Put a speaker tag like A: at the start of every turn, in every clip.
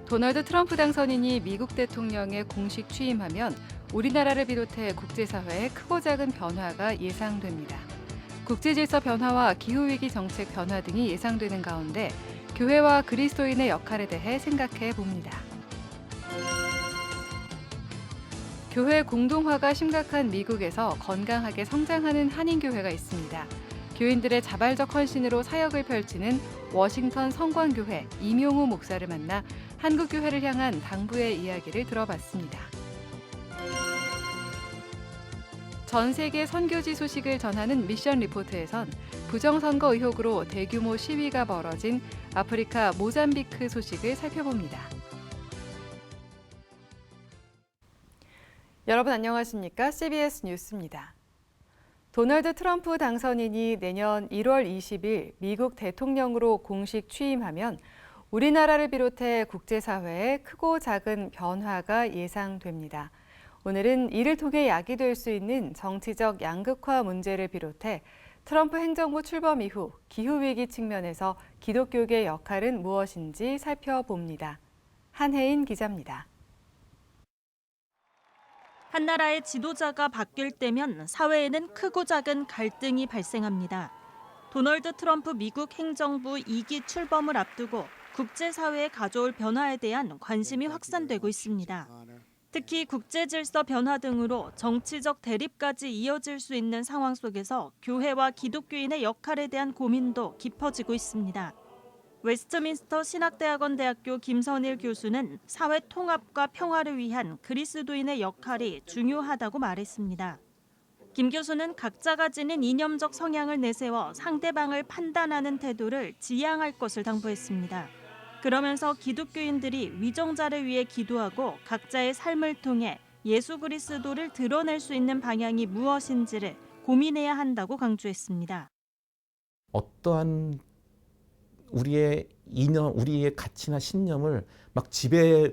A: 도널드 트럼프 당선인이 미국 대통령에 공식 취임하면 우리나라를 비롯해 국제사회에 크고 작은 변화가 예상됩니다. 국제질서 변화와 기후위기 정책 변화 등이 예상되는 가운데 교회와 그리스도인의 역할에 대해 생각해 봅니다. 교회 공동화가 심각한 미국에서 건강하게 성장하는 한인교회가 있습니다. 교인들의 자발적 헌신으로 사역을 펼치는 워싱턴 성광교회 임용우 목사를 만나 한국교회를 향한 당부의 이야기를 들어봤습니다. 전 세계 선교지 소식을 전하는 미션 리포트에선 부정선거 의혹으로 대규모 시위가 벌어진 아프리카 모잠비크 소식을 살펴봅니다. 여러분 안녕하십니까? CBS 뉴스입니다. 도널드 트럼프 당선인이 내년 1월 20일 미국 대통령으로 공식 취임하면 우리나라를 비롯해 국제사회에 크고 작은 변화가 예상됩니다. 오늘은 이를 통해 야기될 수 있는 정치적 양극화 문제를 비롯해 트럼프 행정부 출범 이후 기후위기 측면에서 기독교계의 역할은 무엇인지 살펴봅니다. 한혜인 기자입니다.
B: 한 나라의 지도자가 바뀔 때면 사회에는 크고 작은 갈등이 발생합니다. 도널드 트럼프 미국 행정부 2기 출범을 앞두고 국제사회에 가져올 변화에 대한 관심이 확산되고 있습니다. 특히 국제질서 변화 등으로 정치적 대립까지 이어질 수 있는 상황 속에서 교회와 기독교인의 역할에 대한 고민도 깊어지고 있습니다. 웨스트민스터 신학대학원 대학교 김선일 교수는 사회 통합과 평화를 위한 그리스도인의 역할이 중요하다고 말했습니다. 김 교수는 각자가 지닌 이념적 성향을 내세워 상대방을 판단하는 태도를 지양할 것을 당부했습니다. 그러면서 기독교인들이 위정자를 위해 기도하고 각자의 삶을 통해 예수 그리스도를 드러낼 수 있는 방향이 무엇인지를 고민해야 한다고 강조했습니다.
C: 어떠한 우리의 이념, 우리의 가치나 신념을 막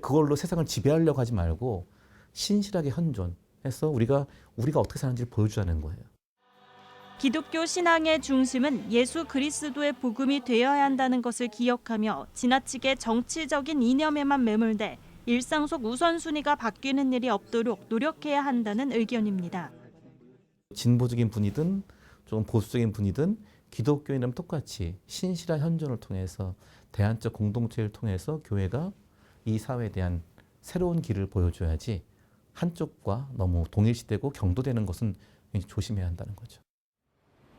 C: 그걸로 세상을 지배하려고 하지 말고 신실하게 현존해서 우리가 어떻게 사는지를 보여주자는 거예요.
B: 기독교 신앙의 중심은 예수 그리스도의 복음이 되어야 한다는 것을 기억하며 지나치게 정치적인 이념에만 매몰돼 일상 속 우선순위가 바뀌는 일이 없도록 노력해야 한다는 의견입니다.
C: 진보적인 분이든 좀 보수적인 분이든 기독교인이라면 똑같이 신실한 현존을 통해서 대안적 공동체를 통해서 교회가 이 사회에 대한 새로운 길을 보여줘야지 한쪽과 너무 동일시되고 경도되는 것은 조심해야 한다는 거죠.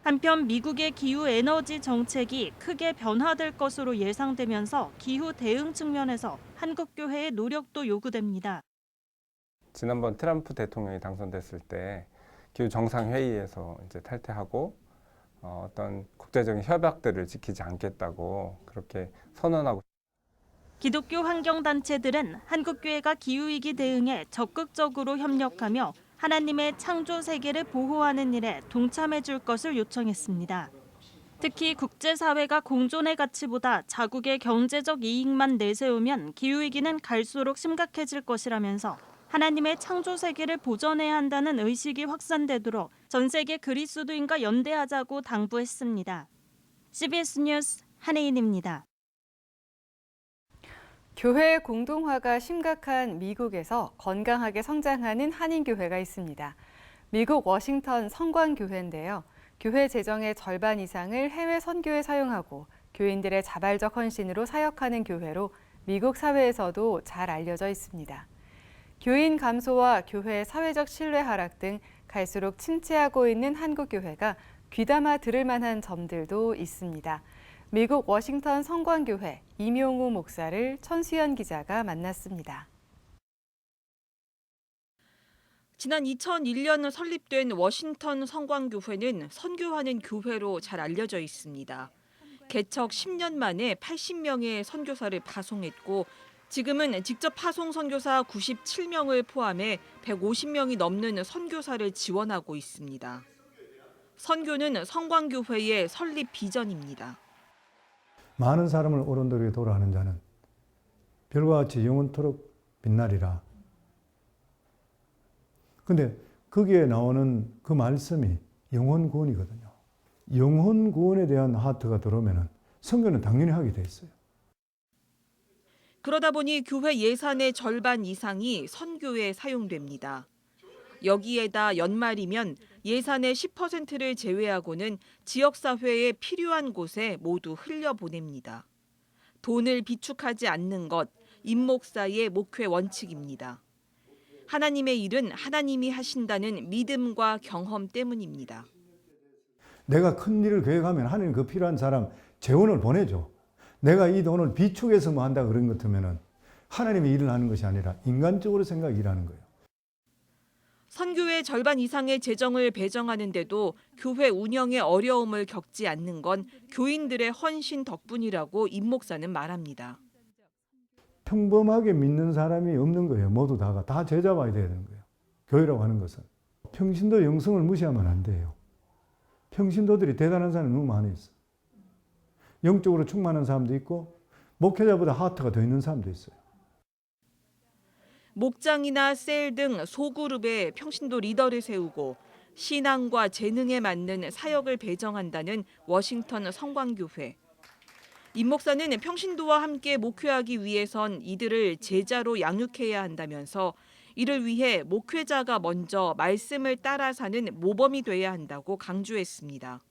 B: 한편 미국의 기후 에너지 정책이 크게 변화될 것으로 예상되면서 기후 대응 측면에서 한국 교회의 노력도 요구됩니다.
D: 지난번 트럼프 대통령이 당선됐을 때 기후 정상회의에서 이제 탈퇴하고 어떤 국제적인 협약들을 지키지 않겠다고 그렇게 선언하고.
B: 기독교 환경단체들은 한국교회가 기후위기 대응에 적극적으로 협력하며 하나님의 창조 세계를 보호하는 일에 동참해 줄 것을 요청했습니다. 특히 국제사회가 공존의 가치보다 자국의 경제적 이익만 내세우면 기후위기는 갈수록 심각해질 것이라면서 하나님의 창조 세계를 보존해야 한다는 의식이 확산되도록 전 세계 그리스도인과 연대하자고 당부했습니다. CBS 뉴스 한혜인입니다.
A: 교회 공동화가 심각한 미국에서 건강하게 성장하는 한인교회가 있습니다. 미국 워싱턴 성광교회인데요. 교회 재정의 절반 이상을 해외 선교에 사용하고 교인들의 자발적 헌신으로 사역하는 교회로 미국 사회에서도 잘 알려져 있습니다. 교인 감소와 교회의 사회적 신뢰 하락 등 갈수록 침체하고 있는 한국교회가 귀담아 들을 만한 점들도 있습니다. 미국 워싱턴 성광교회 임용우 목사를 천수연 기자가 만났습니다.
E: 지난 2001년 설립된 워싱턴 성광교회는 선교하는 교회로 잘 알려져 있습니다. 개척 10년 만에 80명의 선교사를 파송했고 지금은 직접 파송 선교사 97명을 포함해 150명이 넘는 선교사를 지원하고 있습니다. 선교는 성광교회의 설립 비전입니다.
F: 많은 사람을 옳은 도로 도라하는 자는 별과 같이 영원토록 빛나리라. 근데 거기에 나오는 그 말씀이 영혼 구원이거든요. 영혼 구원에 대한 하트가 들어오면 선교는 당연히 하게 돼 있어요.
E: 그러다 보니 교회 예산의 절반 이상이 선교에 사용됩니다. 여기에다 연말이면 예산의 10%를 제외하고는 지역사회에 필요한 곳에 모두 흘려보냅니다. 돈을 비축하지 않는 것, 임 목사의 목회 원칙입니다. 하나님의 일은 하나님이 하신다는 믿음과 경험 때문입니다.
F: 내가 큰 일을 계획하면 하나님 그 필요한 사람 재원을 보내줘. 내가 이 돈을 비축해서 뭐 한다 그런 것 같으면 하나님이 일을 하는 것이 아니라 인간적으로 생각이 일하는 거예요.
E: 선교의 절반 이상의 재정을 배정하는데도 교회 운영에 어려움을 겪지 않는 건 교인들의 헌신 덕분이라고 임 목사는 말합니다.
F: 평범하게 믿는 사람이 없는 거예요. 모두 다 제자봐야 되는 거예요. 교회라고 하는 것은. 평신도 영성을 무시하면 안 돼요. 평신도들이 대단한 사람이 너무 많이 있어요. 영적으로 충만한 사람도 있고 목회자보다 하트가 더 있는 사람도 있어요.
E: 목장이나 셀 등 소그룹에 평신도 리더를 세우고 신앙과 재능에 맞는 사역을 배정한다는 워싱턴 성광교회. 임 목사는 평신도와 함께 목회하기 위해선 이들을 제자로 양육해야 한다면서 이를 위해 목회자가 먼저 말씀을 따라 사는 모범이 돼야 한다고 강조했습니다.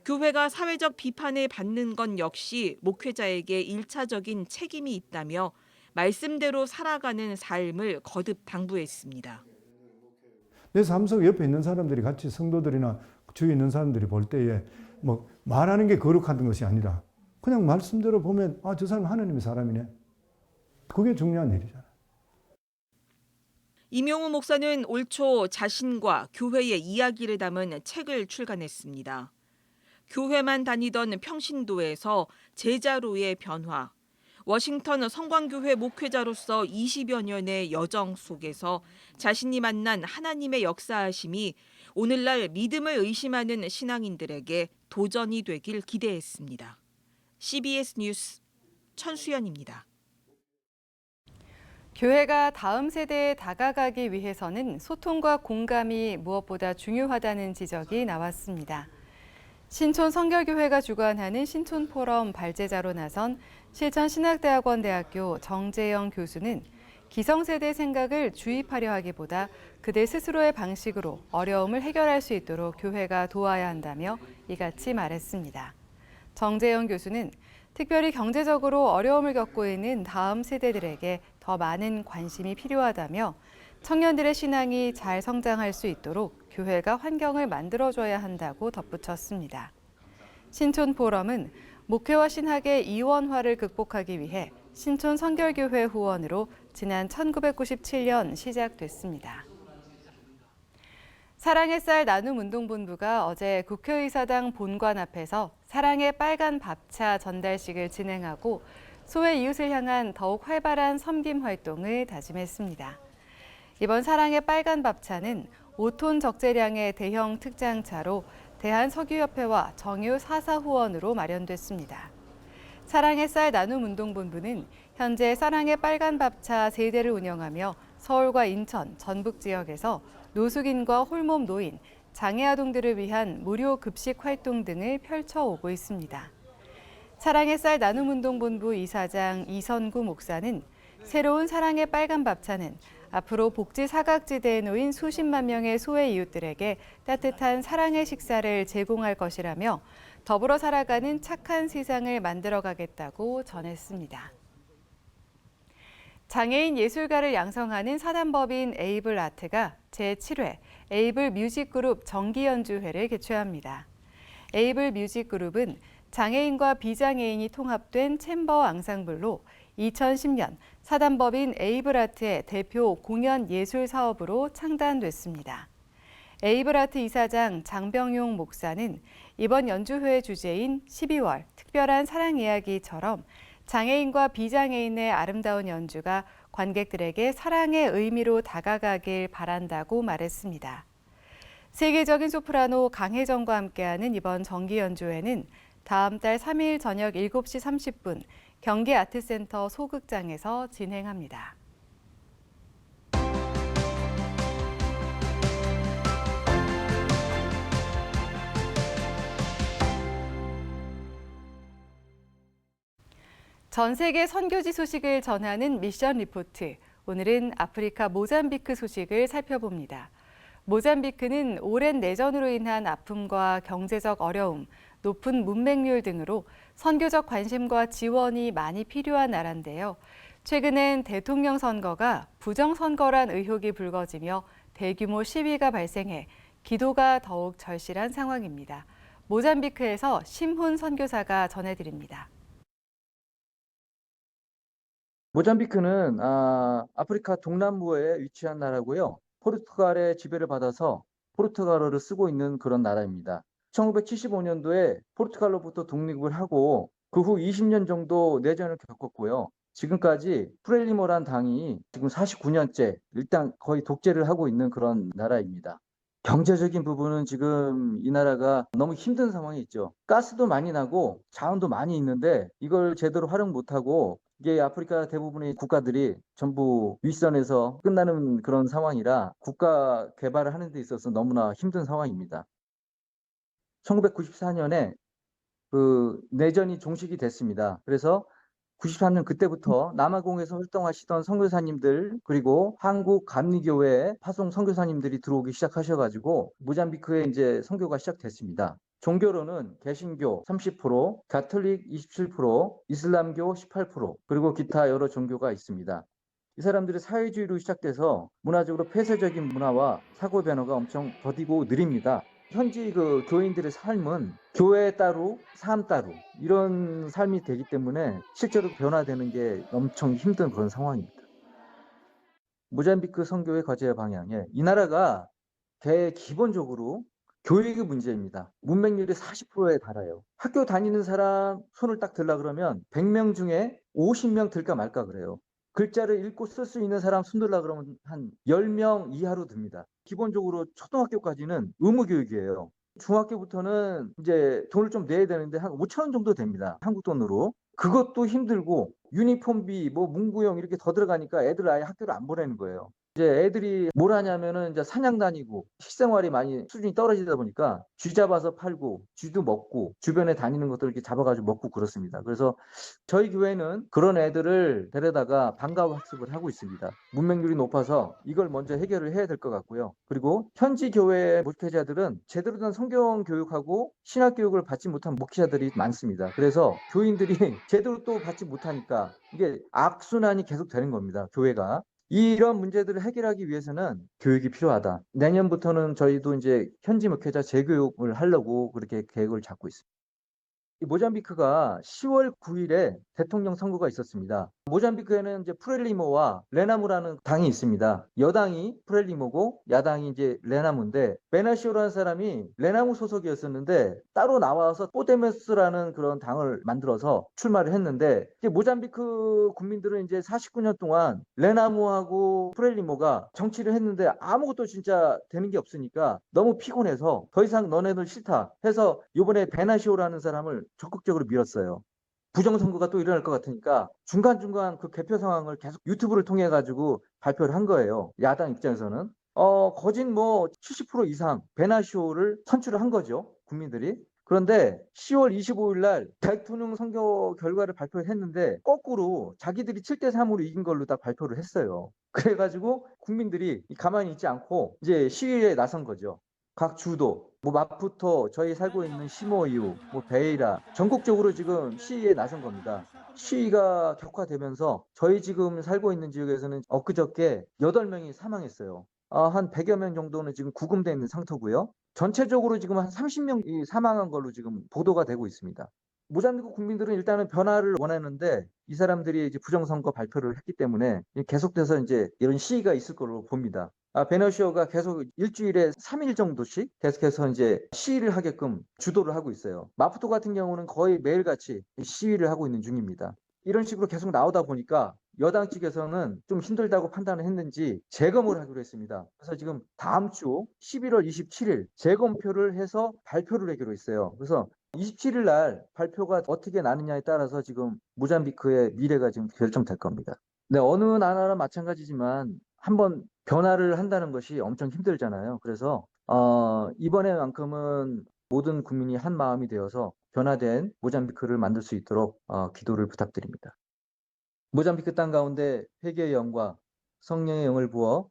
E: 교회가 사회적 비판을 받는 건 역시 목회자에게 1차적인 책임이 있다며 말씀대로 살아가는 삶을 거듭 당부했습니다.
F: 내 삶 속 옆에 있는 사람들이 같이 성도들이나 주위에 있는 사람들이 볼 때에 뭐 말하는 게 거룩한 것이 아니라 그냥 말씀대로 보면 아, 저 사람 하나님의 사람이네. 그게 중요한 일이잖아요.
E: 임용우 목사는 올 초 자신과 교회의 이야기를 담은 책을 출간했습니다. 교회만 다니던 평신도에서 제자로의 변화, 워싱턴 성광교회 목회자로서 20여 년의 여정 속에서 자신이 만난 하나님의 역사하심이 오늘날 믿음을 의심하는 신앙인들에게 도전이 되길 기대했습니다. CBS 뉴스 천수연입니다.
A: 교회가 다음 세대에 다가가기 위해서는 소통과 공감이 무엇보다 중요하다는 지적이 나왔습니다. 신촌 성결교회가 주관하는 신촌포럼 발제자로 나선 실천신학대학원대학교 정재영 교수는 기성세대 생각을 주입하려 하기보다 그들 스스로의 방식으로 어려움을 해결할 수 있도록 교회가 도와야 한다며 이같이 말했습니다. 정재영 교수는 특별히 경제적으로 어려움을 겪고 있는 다음 세대들에게 더 많은 관심이 필요하다며 청년들의 신앙이 잘 성장할 수 있도록 교회가 환경을 만들어줘야 한다고 덧붙였습니다. 신촌포럼은 목회와 신학의 이원화를 극복하기 위해 신촌 성결교회 후원으로 지난 1997년 시작됐습니다. 사랑의 쌀 나눔 운동본부가 어제 국회의사당 본관 앞에서 사랑의 빨간 밥차 전달식을 진행하고 소외 이웃을 향한 더욱 활발한 섬김 활동을 다짐했습니다. 이번 사랑의 빨간 밥차는 5톤 적재량의 대형 특장차로 대한석유협회와 정유 4사 후원으로 마련됐습니다. 사랑의 쌀 나눔 운동본부는 현재 사랑의 빨간 밥차 3대를 운영하며 서울과 인천, 전북 지역에서 노숙인과 홀몸 노인, 장애아동들을 위한 무료 급식 활동 등을 펼쳐오고 있습니다. 사랑의 쌀 나눔 운동본부 이사장 이선구 목사는 새로운 사랑의 빨간 밥차는 앞으로 복지 사각지대에 놓인 수십만 명의 소외 이웃들에게 따뜻한 사랑의 식사를 제공할 것이라며 더불어 살아가는 착한 세상을 만들어가겠다고 전했습니다. 장애인 예술가를 양성하는 사단법인 에이블 아트가 제7회 에이블 뮤직그룹 정기연주회를 개최합니다. 에이블 뮤직그룹은 장애인과 비장애인이 통합된 챔버 앙상블로 2010년 사단법인 에이블 아트의 대표 공연 예술 사업으로 창단됐습니다. 에이블 아트 이사장 장병용 목사는 이번 연주회의 주제인 12월 특별한 사랑 이야기처럼 장애인과 비장애인의 아름다운 연주가 관객들에게 사랑의 의미로 다가가길 바란다고 말했습니다. 세계적인 소프라노 강혜정과 함께하는 이번 정기 연주회는 다음 달 3일 저녁 7시 30분 경기 아트센터 소극장에서 진행합니다. 전 세계 선교지 소식을 전하는 미션 리포트. 오늘은 아프리카 모잠비크 소식을 살펴봅니다. 모잠비크는 오랜 내전으로 인한 아픔과 경제적 어려움, 높은 문맹률 등으로 선교적 관심과 지원이 많이 필요한 나라인데요. 최근엔 대통령 선거가 부정선거란 의혹이 불거지며 대규모 시위가 발생해 기도가 더욱 절실한 상황입니다. 모잠비크에서 심훈 선교사가 전해드립니다.
G: 모잠비크는 아프리카 동남부에 위치한 나라고요. 포르투갈의 지배를 받아서 포르투갈어를 쓰고 있는 그런 나라입니다. 1975년도에 포르투갈로부터 독립을 하고 그 후 20년 정도 내전을 겪었고요. 지금까지 프렐리모란 당이 지금 49년째 일단 거의 독재를 하고 있는 그런 나라입니다. 경제적인 부분은 지금 이 나라가 너무 힘든 상황이 있죠. 가스도 많이 나고 자원도 많이 있는데 이걸 제대로 활용 못하고 이게 아프리카 대부분의 국가들이 전부 윗선에서 끝나는 그런 상황이라 국가 개발을 하는 데 있어서 너무나 힘든 상황입니다. 1994년에 그 내전이 종식이 됐습니다. 그래서 94년 그때부터 남아공에서 활동하시던 선교사님들 그리고 한국 감리교회 파송 선교사님들이 들어오기 시작하셔가지고 모잠비크에 이제 선교가 시작됐습니다. 종교로는 개신교 30%, 가톨릭 27%, 이슬람교 18%, 그리고 기타 여러 종교가 있습니다. 이 사람들이 사회주의로 시작돼서 문화적으로 폐쇄적인 문화와 사고 변화가 엄청 더디고 느립니다. 현지 그 교인들의 삶은 교회 따로 삶 따로 이런 삶이 되기 때문에 실제로 변화되는 게 엄청 힘든 그런 상황입니다. 모잠비크 선교의 과제 방향에 이 나라가 기본적으로 교육의 문제입니다. 문맹률이 40%에 달아요. 학교 다니는 사람 손을 딱 들라 그러면 100명 중에 50명 들까 말까 그래요. 글자를 읽고 쓸 수 있는 사람 손들라 그러면 한 10명 이하로 듭니다. 기본적으로 초등학교까지는 의무 교육이에요. 중학교부터는 이제 돈을 좀 내야 되는데 한 5천 원 정도 됩니다. 한국 돈으로. 그것도 힘들고 유니폼비, 뭐 문구용 이렇게 더 들어가니까 애들 아예 학교를 안 보내는 거예요. 이제 애들이 뭘 하냐면은 이제 사냥 다니고 식생활이 많이 수준이 떨어지다 보니까 쥐 잡아서 팔고 쥐도 먹고 주변에 다니는 것들 이렇게 잡아가지고 먹고 그렇습니다. 그래서 저희 교회는 그런 애들을 데려다가 방과후 학습을 하고 있습니다. 문맹률이 높아서 이걸 먼저 해결을 해야 될 것 같고요. 그리고 현지 교회 목회자들은 제대로 된 성경 교육하고 신학 교육을 받지 못한 목회자들이 많습니다. 그래서 교인들이 제대로 또 받지 못하니까 이게 악순환이 계속 되는 겁니다. 교회가. 이런 문제들을 해결하기 위해서는 교육이 필요하다. 내년부터는 저희도 이제 현지 목회자 재교육을 하려고 그렇게 계획을 잡고 있습니다. 이 모잠비크가 10월 9일에 대통령 선거가 있었습니다. 모잠비크에는 이제 프렐리모와 레나무라는 당이 있습니다. 여당이 프렐리모고 야당이 이제 레나무인데 베나시오라는 사람이 레나무 소속이었었는데 따로 나와서 포데메스라는 그런 당을 만들어서 출마를 했는데 이제 모잠비크 국민들은 이제 49년 동안 레나무하고 프렐리모가 정치를 했는데 아무것도 진짜 되는 게 없으니까 너무 피곤해서 더 이상 너네들 싫다 해서 이번에 베나시오라는 사람을 적극적으로 밀었어요. 부정선거가 또 일어날 것 같으니까 중간중간 그 개표 상황을 계속 유튜브를 통해 가지고 발표를 한 거예요. 야당 입장에서는. 거진 뭐 70% 이상 베나시오를 선출을 한 거죠. 국민들이. 그런데 10월 25일 날 대통령 선거 결과를 발표를 했는데 거꾸로 자기들이 7대3으로 이긴 걸로 딱 발표를 했어요. 그래가지고 국민들이 가만히 있지 않고 이제 시위에 나선 거죠. 각 주도, 뭐 마푸토, 저희 살고 있는 시모이우, 뭐 베이라 전국적으로 지금 시위에 나선 겁니다. 시위가 격화되면서 저희 지금 살고 있는 지역에서는 엊그저께 8명이 사망했어요. 한 100여 명 정도는 지금 구금되어 있는 상태고요. 전체적으로 지금 한 30명이 사망한 걸로 지금 보도가 되고 있습니다. 모잠비크 국민들은 일단은 변화를 원하는데 이 사람들이 이제 부정선거 발표를 했기 때문에 계속돼서 이제 이런 시위가 있을 걸로 봅니다. 베너시오가 계속 일주일에 3일 정도씩 계속해서 이제 시위를 하게끔 주도를 하고 있어요. 마푸토 같은 경우는 거의 매일같이 시위를 하고 있는 중입니다. 이런 식으로 계속 나오다 보니까 여당 측에서는 좀 힘들다고 판단을 했는지 재검을 하기로 했습니다. 그래서 지금 다음 주 11월 27일 재검표를 해서 발표를 하기로 했어요. 그래서 27일 날 발표가 어떻게 나느냐에 따라서 지금 모잠비크의 미래가 지금 결정될 겁니다. 네, 어느 나라나 마찬가지지만 한번 변화를 한다는 것이 엄청 힘들잖아요. 그래서 이번에만큼은 모든 국민이 한 마음이 되어서 변화된 모잠비크를 만들 수 있도록 기도를 부탁드립니다. 모잠비크 땅 가운데 회개의 영과 성령의 영을 부어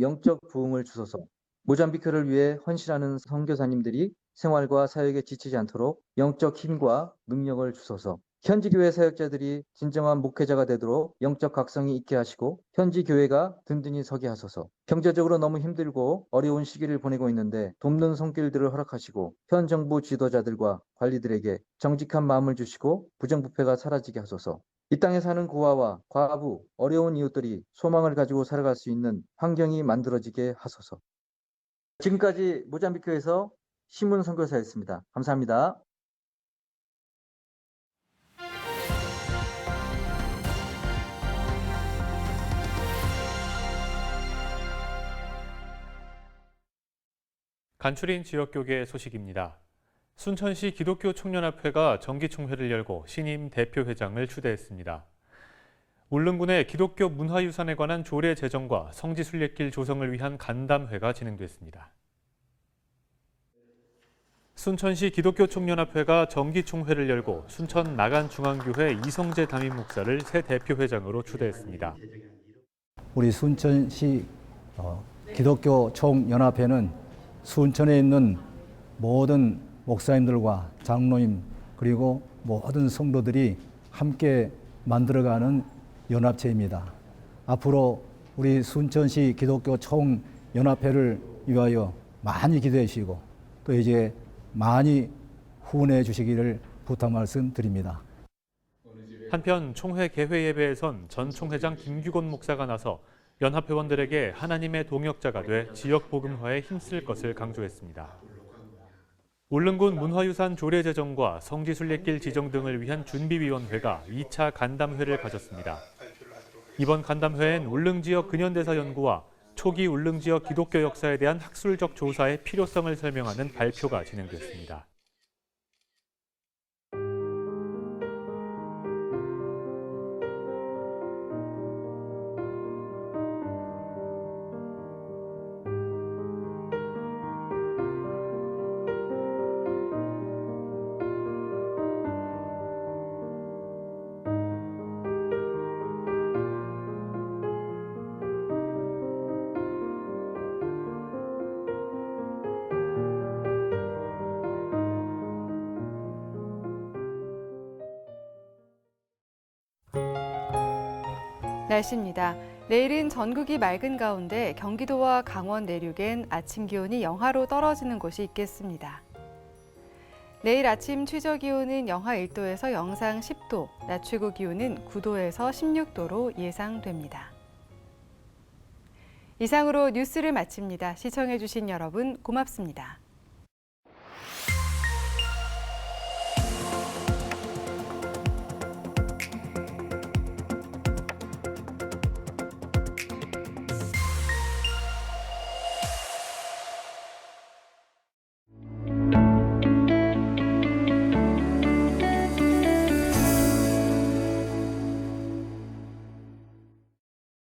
G: 영적 부흥을 주소서. 모잠비크를 위해 헌신하는 선교사님들이 생활과 사역에 지치지 않도록 영적 힘과 능력을 주소서. 현지 교회 사역자들이 진정한 목회자가 되도록 영적 각성이 있게 하시고 현지 교회가 든든히 서게 하소서. 경제적으로 너무 힘들고 어려운 시기를 보내고 있는데 돕는 손길들을 허락하시고 현 정부 지도자들과 관리들에게 정직한 마음을 주시고 부정부패가 사라지게 하소서. 이 땅에 사는 고아와 과부, 어려운 이웃들이 소망을 가지고 살아갈 수 있는 환경이 만들어지게 하소서. 지금까지 모잠비크에서 신문 선교사였습니다. 감사합니다.
H: 간추린 지역교계 소식입니다. 순천시 기독교 청년합회가 정기총회를 열고 신임 대표회장을 추대했습니다. 울릉군의 기독교 문화유산에 관한 조례 제정과 성지순례길 조성을 위한 간담회가 진행됐습니다. 순천시 기독교 청년합회가 정기총회를 열고 순천 나간중앙교회 이성재 담임 목사를 새 대표회장으로 추대했습니다.
I: 우리 순천시 기독교 총연합회는 순천에 있는 모든 목사님들과 장로님 그리고 모든 성도들이 함께 만들어가는 연합체입니다. 앞으로 우리 순천시 기독교 총연합회를 위하여 많이 기도해 주시고 또 이제 많이 후원해 주시기를 부탁 말씀드립니다.
H: 한편 총회 개회 예배에선 전 총회장 김규곤 목사가 나서 연합회원들에게 하나님의 동역자가 돼 지역 복음화에 힘쓸 것을 강조했습니다. 울릉군 문화유산 조례 제정과 성지순례길 지정 등을 위한 준비위원회가 2차 간담회를 가졌습니다. 이번 간담회엔 울릉지역 근현대사 연구와 초기 울릉지역 기독교 역사에 대한 학술적 조사의 필요성을 설명하는 발표가 진행됐습니다.
A: 날씨입니다. 내일은 전국이 맑은 가운데 경기도와 강원 내륙엔 아침 기온이 영하로 떨어지는 곳이 있겠습니다. 내일 아침 최저 기온은 영하 1도에서 영상 10도, 낮 최고 기온은 9도에서 16도로 예상됩니다. 이상으로 뉴스를 마칩니다. 시청해주신 여러분 고맙습니다.